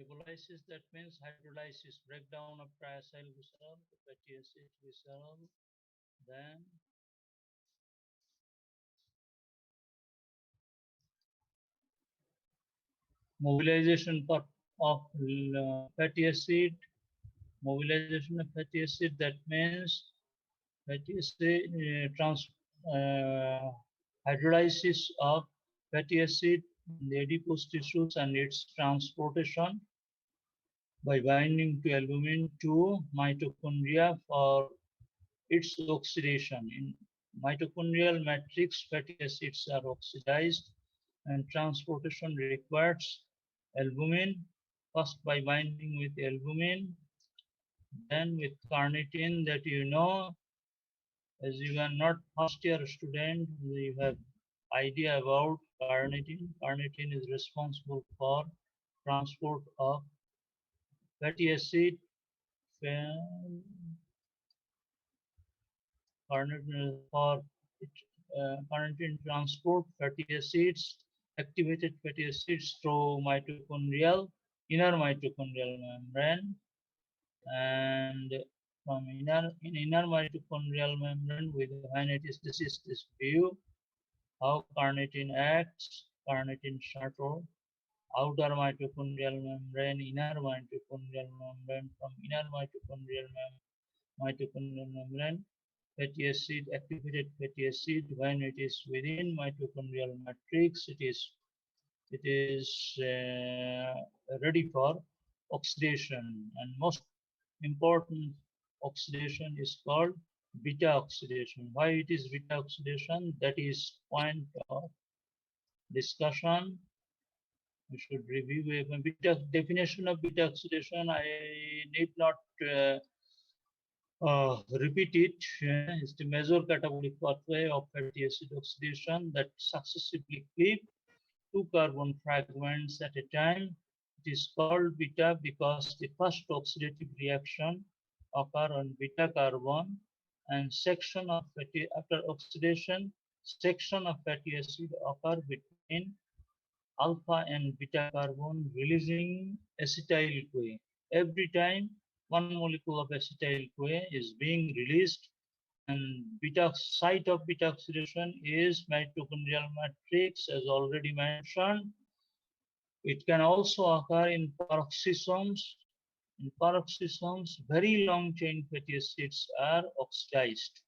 Lipolysis, that means hydrolysis, breakdown of triacyl glycerol to fatty acid glycerol. Then mobilization of fatty acid. Mobilization of fatty acid, that means fatty acid hydrolysis of fatty acid in the adipose tissues and its transportation by binding to albumin to mitochondria for its oxidation. In mitochondrial matrix, fatty acids are oxidized and transportation requires albumin, first by binding with albumin, then with carnitine, that you know, as you are not first year student, you have idea about carnitine. Carnitine is responsible for transport of fatty acid. Carnitine transport fatty acids, activated fatty acids through inner mitochondrial membrane, and from inner mitochondrial membrane with when it is this view how carnitine acts. Carnitine shuttle outer mitochondrial membrane, inner mitochondrial membrane, from inner mitochondrial membrane, fatty acid, activated fatty acid, when it is within mitochondrial matrix, it is ready for oxidation, and most important oxidation is called beta oxidation. Why it is beta oxidation? That is point of discussion. We should review a beta definition of beta oxidation. I need not repeat it. It's the major catabolic pathway of fatty acid oxidation that successively cleave two carbon fragments at a time. It is called beta because the first oxidative reaction occur on beta carbon, and section of fatty after oxidation, section of fatty acid occur between alpha and beta carbon, releasing acetyl CoA. Every time one molecule of acetyl CoA is being released, and beta site of beta oxidation is mitochondrial matrix, as already mentioned. It can also occur in peroxisomes. In peroxisomes, very long chain fatty acids are oxidized.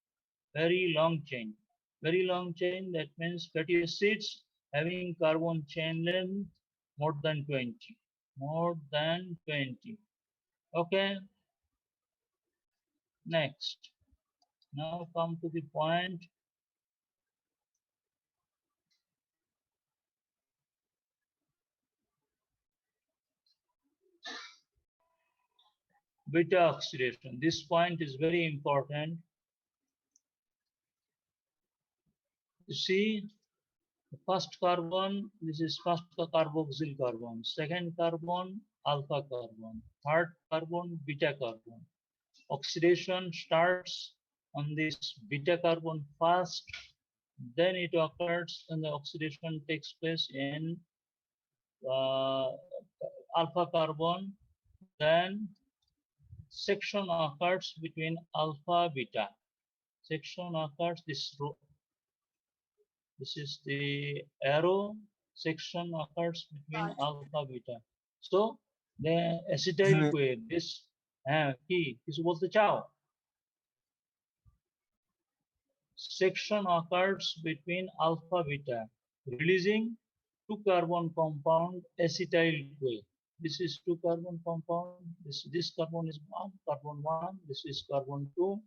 Very long chain. Very long chain, that means fatty acids having carbon chain length more than 20. More than 20. Okay. Next. Now come to the point. Beta oxidation. This point is very important. You see, the first carbon, this is first carboxyl carbon, second carbon, alpha carbon, third carbon, beta carbon. Oxidation starts on this beta carbon first, then it occurs and the oxidation takes place in alpha carbon, then section occurs between alpha beta. Section occurs this is the arrow, section occurs between alpha beta. So the acetyl CoA, this key is bolte chao. Section occurs between alpha beta, releasing two carbon compound acetyl CoA. This is two carbon compound. This carbon is carbon 1. This is carbon 2.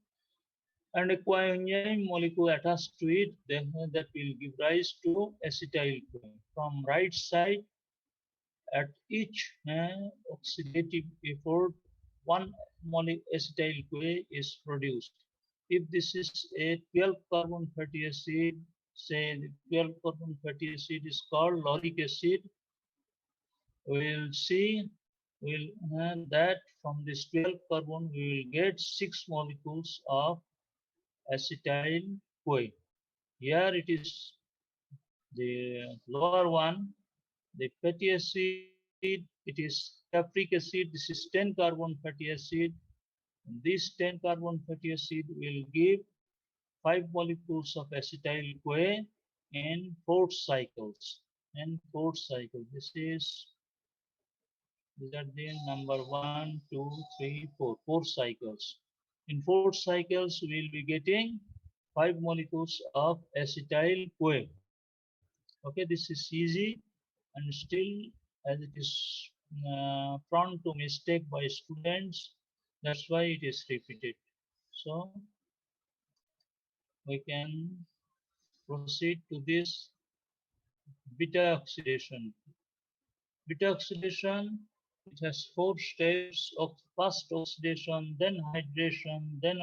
And a coenzyme molecule attached to it, then that will give rise to acetyl CoA. From right side, at each oxidative effort, one acetyl CoA is produced. If this is a 12 carbon fatty acid, say the 12 carbon fatty acid is called lauric acid, we'll see that from this 12 carbon we will get 6 molecules of acetyl CoA. Here it is the lower one, the fatty acid, it is capric acid, this is 10 carbon fatty acid. This 10 carbon fatty acid will give 5 molecules of acetyl CoA in 4 cycles. And 4 cycles. These are the number 1, 2, 3, 4. 4 cycles. In 4 cycles, we will be getting 5 molecules of acetyl CoA. Okay, this is easy, and still, as it is prone to mistake by students, that's why it is repeated. So we can proceed to this beta oxidation. Beta oxidation, it has 4 steps of first oxidation, then hydration, then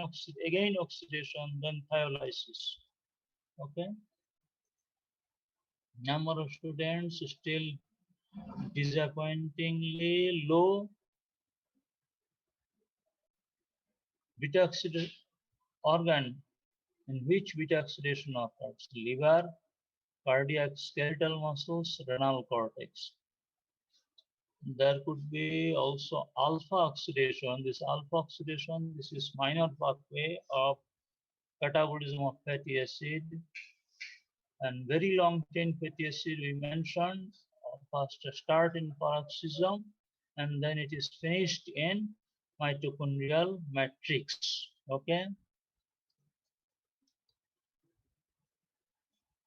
again oxidation, then thiolysis. Okay. Number of students still disappointingly low. Beta oxidation organ in which beta oxidation occurs: liver, cardiac skeletal muscles, renal cortex. There could be also alpha oxidation. This alpha oxidation, this is minor pathway of catabolism of fatty acid, and very long chain fatty acid we mentioned first start in peroxisome, and then it is finished in mitochondrial matrix. Okay.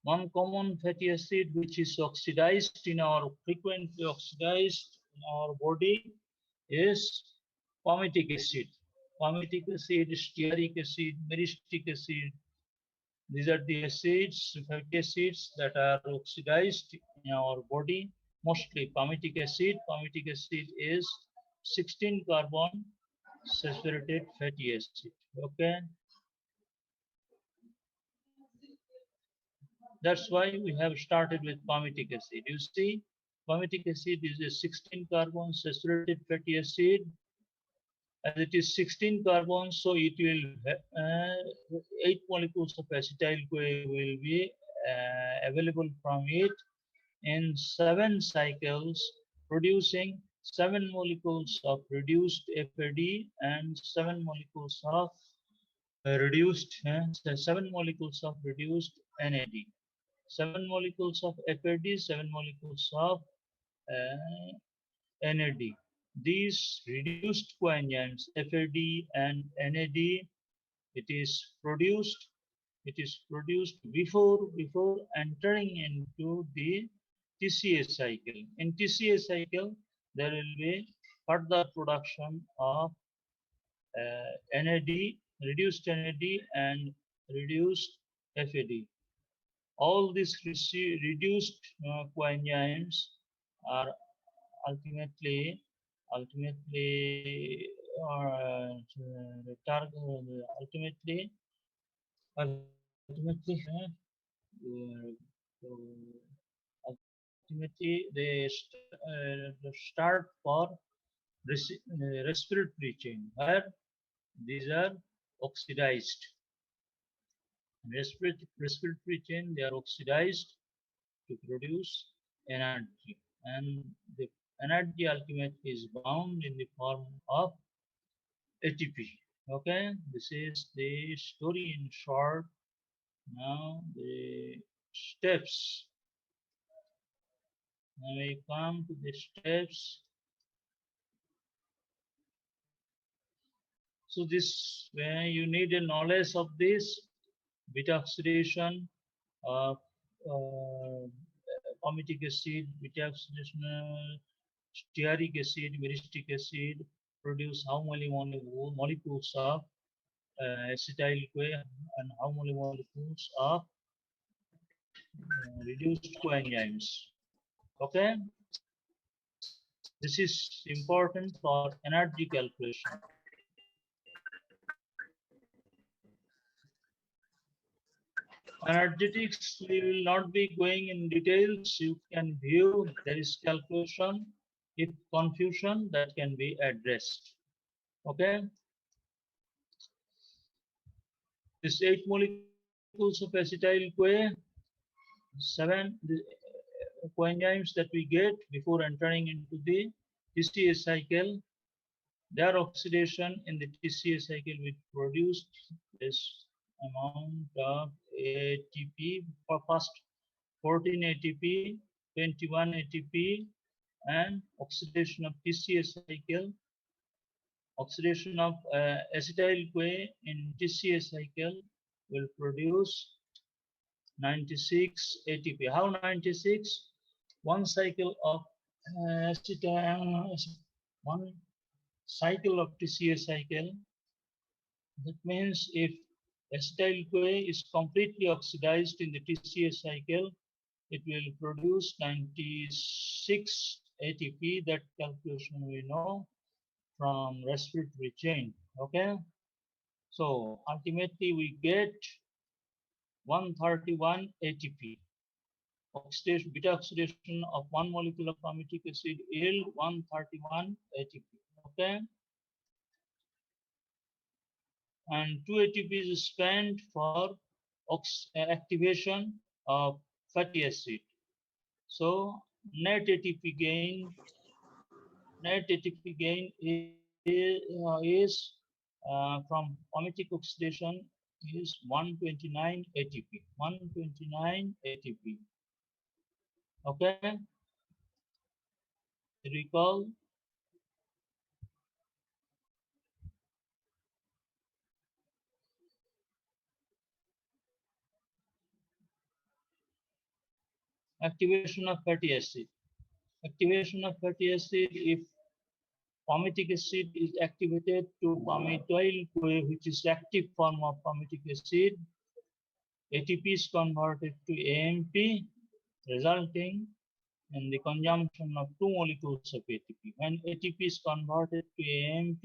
One common fatty acid which is oxidized in our frequently oxidized in our body is palmitic acid. Palmitic acid, stearic acid, myristic acid. These are the acids, fatty acids that are oxidized in our body. Mostly palmitic acid. Palmitic acid is 16 carbon saturated fatty acid. Okay. That's why we have started with palmitic acid. You see, palmitic acid is a 16 carbon saturated fatty acid. As it is 16 carbons, so it will 8 molecules of acetyl CoA will be available from it in 7 cycles, producing 7 molecules of reduced FAD and 7 molecules of reduced 7 molecules of reduced NAD. 7 molecules of FAD, 7 molecules of NAD. These reduced coenzymes FAD and NAD, it is produced before entering into the TCA cycle. In TCA cycle, there will be further production of NAD, reduced NAD and reduced FAD. All these reduced coenzymes are ultimately ultimately ultimately they start for respiratory chain where these are oxidized. Respiratory chain, they are oxidized to produce energy, and the energy ultimately is bound in the form of ATP. Okay, this is the story in short. Now the steps. Now we come to the steps. So this, when you need a knowledge of this beta oxidation of palmitic acid, beta oxidation, stearic acid, myristic acid produce how many molecules of acetyl CoA and how many molecules of reduced coenzymes. Okay, this is important for energy calculation. Energetics, we will not be going in details. You can view, there is calculation. If confusion, that can be addressed. Okay. This 8 molecules of acetyl CoA, 7 coenzymes that we get before entering into the TCA cycle, their oxidation in the TCA cycle will produce this amount of ATP for first 14 ATP, 21 ATP, and oxidation of TCA cycle, oxidation of acetyl-CoA in TCA cycle will produce 96 ATP. How 96? One cycle of one cycle of TCA cycle. That means if acetyl-CoA is completely oxidized in the TCA cycle, it will produce 96 ATP. That calculation we know from respiratory chain. Okay, so ultimately we get 131 ATP. Oxidation, beta oxidation of one molecule of palmitic acid yield 131 ATP. Okay, and 2 ATP is spent for activation of fatty acid. So net ATP gain is from palmitic oxidation is 129 ATP. 129 ATP. Okay, recall. Activation of fatty acid. Activation of fatty acid, if palmitic acid is activated to palmitoyl-CoA, which is active form of palmitic acid, ATP is converted to AMP, resulting in the consumption of 2 molecules of ATP. When ATP is converted to AMP,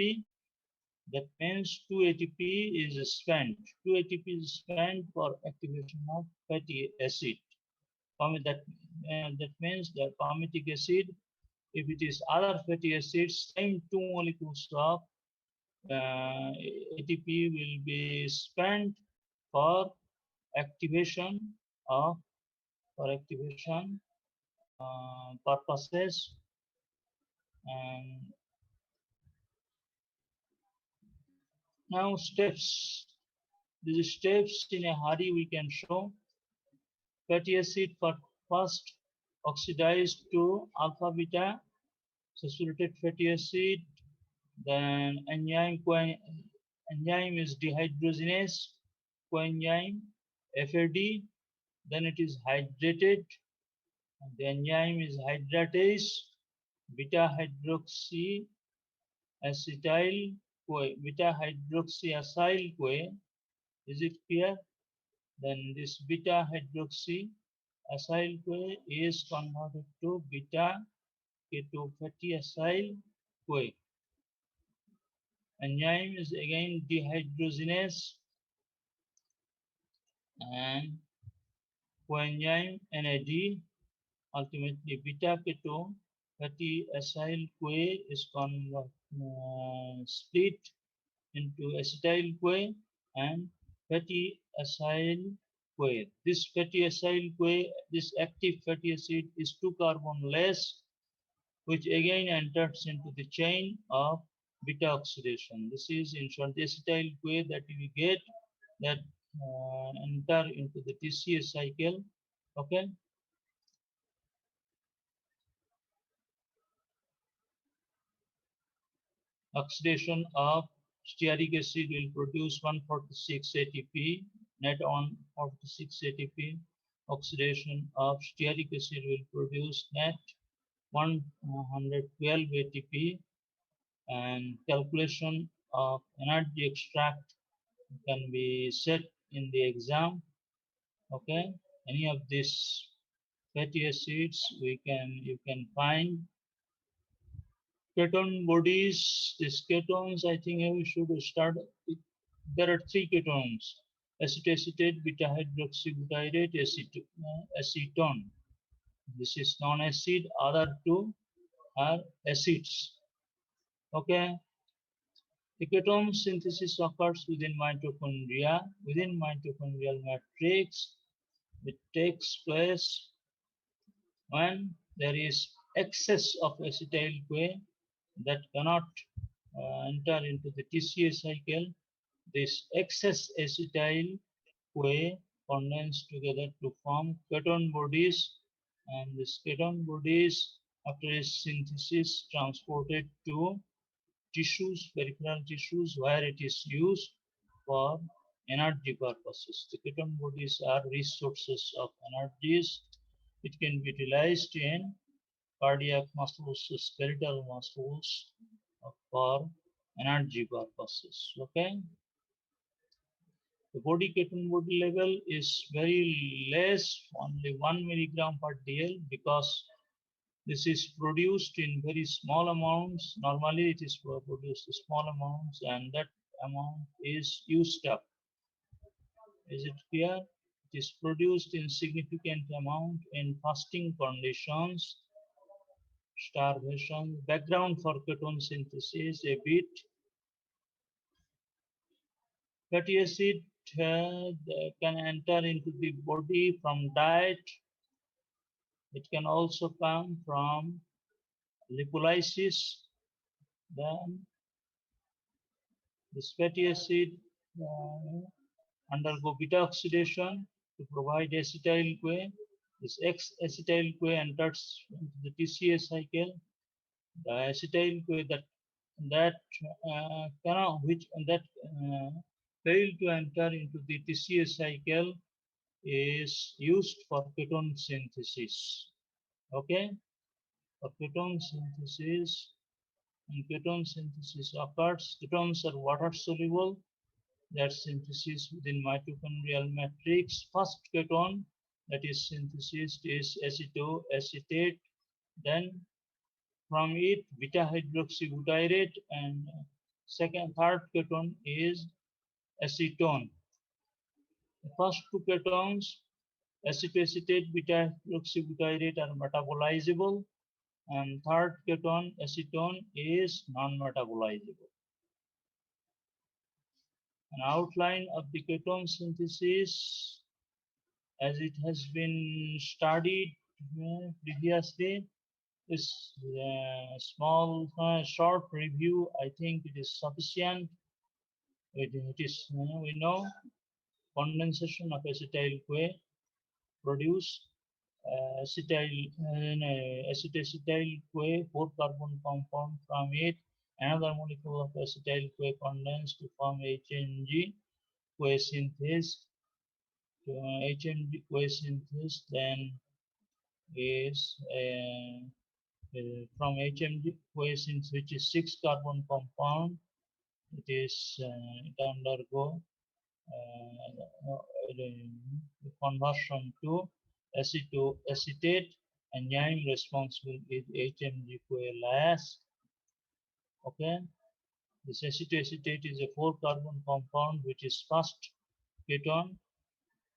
that means 2 ATP is spent. 2 ATP is spent for activation of fatty acid. That means that palmitic acid, if it is other fatty acids, same 2 molecules of ATP will be spent for activation of purposes. And now steps. These steps in a hurry we can show. Fatty acid for first oxidized to alpha beta saturated fatty acid, then enzyme is dehydrogenase coenzyme FAD, then it is hydrated, and the enzyme is hydratase beta hydroxy acetyl CoA, beta hydroxy acyl CoA. Is it clear? Then this beta hydroxy acyl CoA is converted to beta keto fatty acyl CoA. Enzyme is again dehydrogenase and coenzyme NAD. Ultimately, beta keto fatty acyl CoA is split into acetyl CoA and fatty acyl CoA. This fatty acyl CoA, this active fatty acid is 2 carbon less, which again enters into the chain of beta oxidation. This is in short the acetyl CoA that we get that enter into the TCA cycle. Okay. Oxidation of stearic acid will produce 146 ATP, net on 46 ATP. Oxidation of stearic acid will produce net 112 ATP, and calculation of energy extract can be set in the exam. Okay, any of these fatty acids you can find. Keton bodies, these ketones, I think we should start. There are 3 ketones: acetacetate, beta hydroxybutyrate, acetone. This is non-acid, other 2 are acids. Okay. The ketone synthesis occurs within mitochondria. Within mitochondrial matrix, it takes place when there is excess of acetyl-CoA that cannot enter into the TCA cycle. This excess acetyl CoA condense together to form ketone bodies, and these ketone bodies, after its synthesis, transported to tissues, peripheral tissues, where it is used for energy purposes. The ketone bodies are resources of energies. It can be utilized in cardiac muscles, skeletal muscles for energy purposes. Okay. The body ketone body level is very less, only 1 milligram per dl, because this is produced in very small amounts. Normally, it is produced in small amounts, and that amount is used up. Is it clear? It is produced in significant amount in fasting conditions, starvation. Background for ketone synthesis a bit. Fatty acid can enter into the body from diet. It can also come from lipolysis. Then this fatty acid undergo beta oxidation to provide acetyl CoA. This acetyl CoA enters into the TCA cycle. The acetyl CoA that cannot, which that fail to enter into the TCA cycle is used for ketone synthesis. Okay, for ketone synthesis, when ketone synthesis occurs, ketones are water soluble. That synthesis within mitochondrial matrix. First ketone that is synthesized is acetoacetate. Then from it beta hydroxybutyrate, and third ketone is acetone. The first two ketones, acetoacetate, beta hydroxybutyrate, are metabolizable, and third ketone, acetone, is non-metabolizable. An outline of the ketone synthesis as it has been studied previously is small, short review. I think it is sufficient. It is, we know, condensation of acetyl CoA produce acetacetyl CoA, 4-carbon compound from it. Another molecule of acetyl CoA condensed to form HMG CoA synthase. HMG CoA synthase then is from HMG CoA synthase, which is 6-carbon compound. It is it undergo conversion to acetoacetate enzyme responsible with HMG CoA lyase. Okay, this acetoacetate is a 4-carbon compound which is first ketone,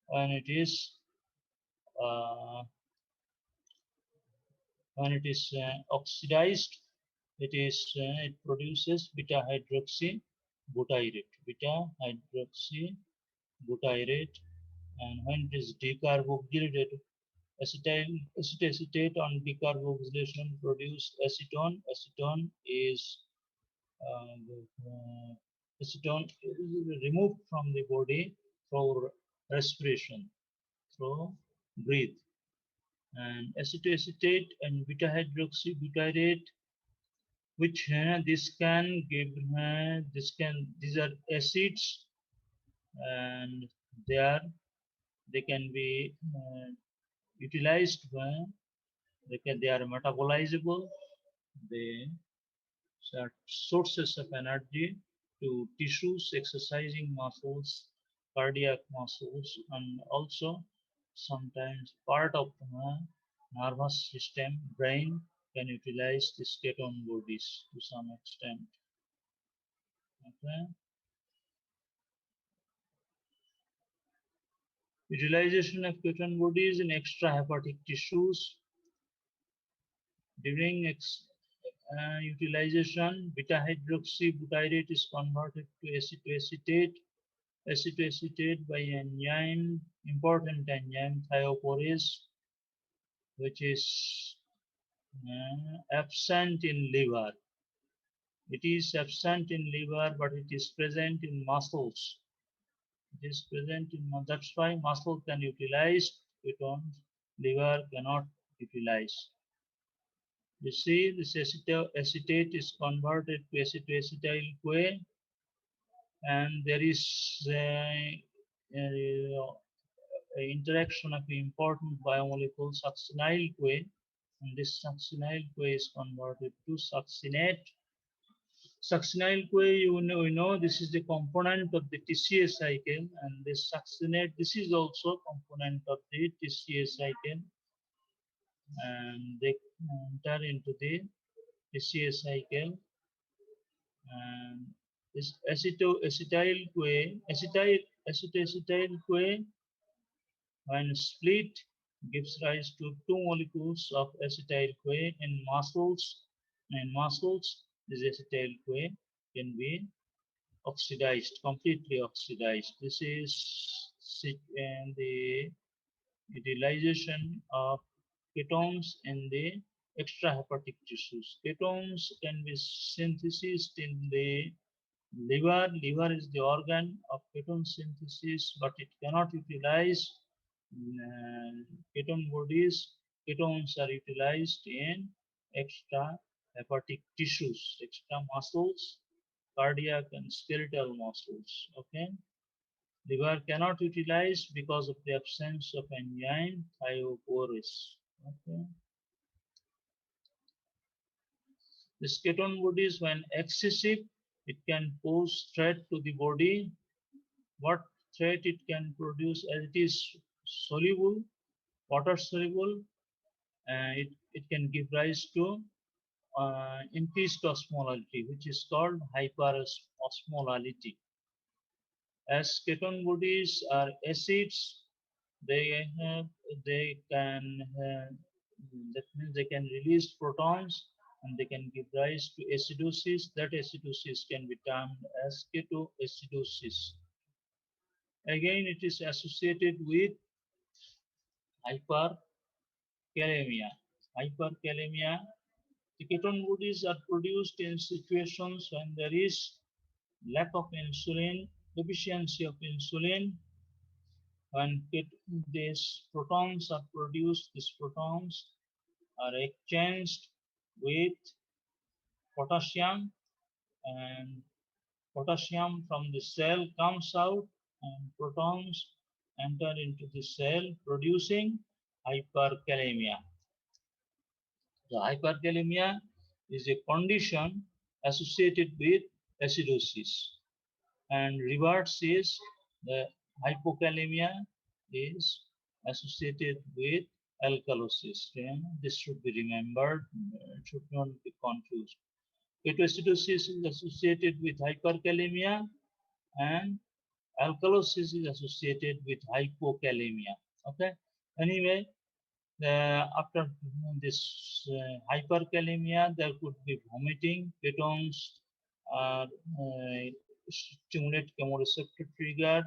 and it is uh, when it is oxidized, it produces beta hydroxybutyrate, and when it is decarboxylated, acetoacetate on decarboxylation produce acetone. Uh, Acetone is removed from the body through respiration, through breath, and acetoacetate and beta hydroxybutyrate, which this can give these are acids, and they can be utilized when they are metabolizable. They are sources of energy to tissues, exercising muscles, cardiac muscles, and also sometimes part of the nervous system, brain, can utilize these ketone bodies to some extent. Okay. Utilization of ketone bodies in extrahepatic tissues. During utilization, beta hydroxybutyrate is converted to acetoacetate. Acetoacetate by enzyme, important enzyme thioporase, which is absent in liver. It is absent in liver, but it is present in muscles. It is present in muscles. That's why muscle can utilize ketones, liver cannot utilize. You see, this acetate is converted to acetoacetyl CoA, and there is interaction of important biomolecule succinyl CoA, and this succinyl CoA is converted to succinate. Succinyl CoA, we know this is the component of the TCA cycle, and this succinate, this is also component of the TCA cycle, and they enter into the TCA cycle, and this acetoacetyl CoA, when split, gives rise to two molecules of acetyl CoA in muscles. In muscles, this acetyl CoA can be oxidized, completely oxidized. This is the utilization of ketones in the extrahepatic tissues. Ketones can be synthesized in the liver. Liver is the organ of ketone synthesis, but it cannot utilize ketone bodies. Ketones are utilized in extrahepatic tissues, extra muscles, cardiac and skeletal muscles. Okay. Liver cannot utilize because of the absence of enzyme thioporase. Okay. The ketone bodies, when excessive, it can pose threat to the body. What threat it can produce? As it is soluble, water soluble, it can give rise to increased osmolality, which is called hyperosmolality. As ketone bodies are acids, they have, they can that means they can release protons and they can give rise to acidosis. That acidosis can be termed as ketoacidosis. Again, it is associated with hyperkalemia. Hyperkalemia. The ketone bodies are produced in situations when there is lack of insulin, deficiency of insulin. When these protons are produced, these protons are exchanged with potassium, and potassium from the cell comes out and protons enter into the cell producing hyperkalemia. The hyperkalemia is a condition associated with acidosis, and reverse is the hypokalemia is associated with alkalosis. This should be remembered, it should not be confused. Ketoacidosis is associated with hyperkalemia, and alkalosis is associated with hypokalemia. Okay. Anyway, after this hyperkalemia, there could be vomiting. Ketones stimulate chemoreceptor trigger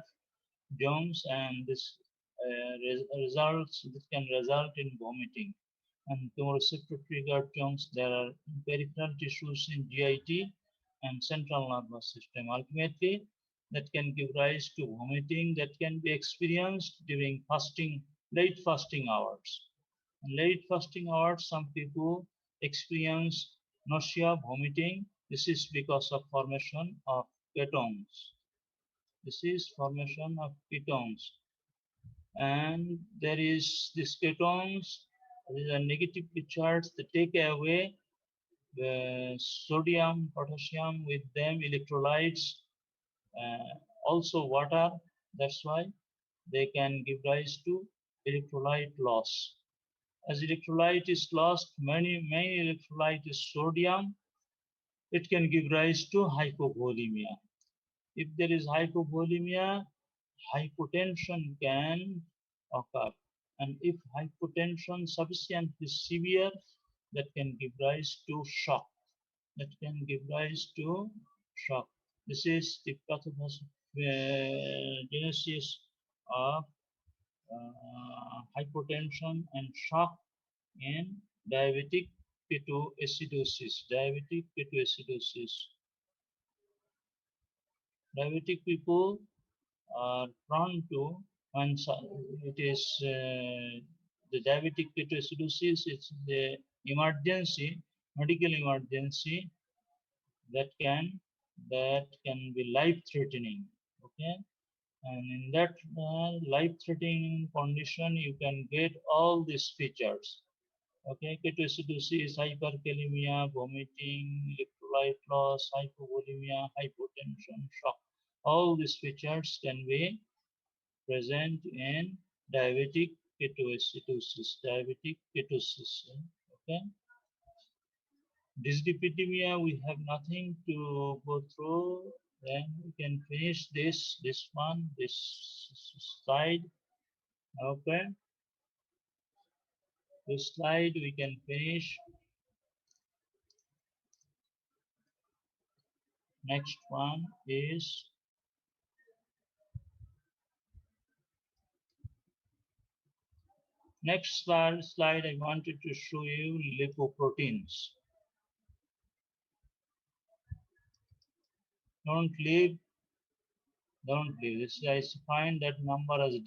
germs, and this this can result in vomiting. And chemoreceptor trigger germs, there are peripheral tissues in GIT and central nervous system. Ultimately, that can give rise to vomiting that can be experienced during fasting, late fasting hours. In late fasting hours, some people experience nausea, vomiting. This is because of formation of ketones. This is formation of ketones. And there is this ketones, these are negatively charged, they take away the sodium, potassium with them, electrolytes, also water. That's why they can give rise to electrolyte loss. As electrolyte is lost, many electrolyte is sodium, it can give rise to hypovolemia. If there is hypovolemia, hypotension can occur. And if hypotension sufficiently severe, that can give rise to shock. That can give rise to shock. This is the pathogenesis of hypotension and shock in diabetic ketoacidosis. Diabetic ketoacidosis. Diabetic people are prone to, and it is the diabetic ketoacidosis. It's the emergency, medical emergency that can be life threatening. Okay, and in that life threatening condition you can get all these features. Okay, ketoacidosis, hyperkalemia, vomiting, electrolyte loss, hypovolemia, hypotension, shock. All these features can be present in diabetic ketoacidosis. Diabetic ketosis. Okay. Dyslipidemia, we have nothing to go through. Then we can finish this slide. Okay, this slide we can finish. Next one is next slide. I wanted to show you lipoproteins. Don't leave. This I find that number as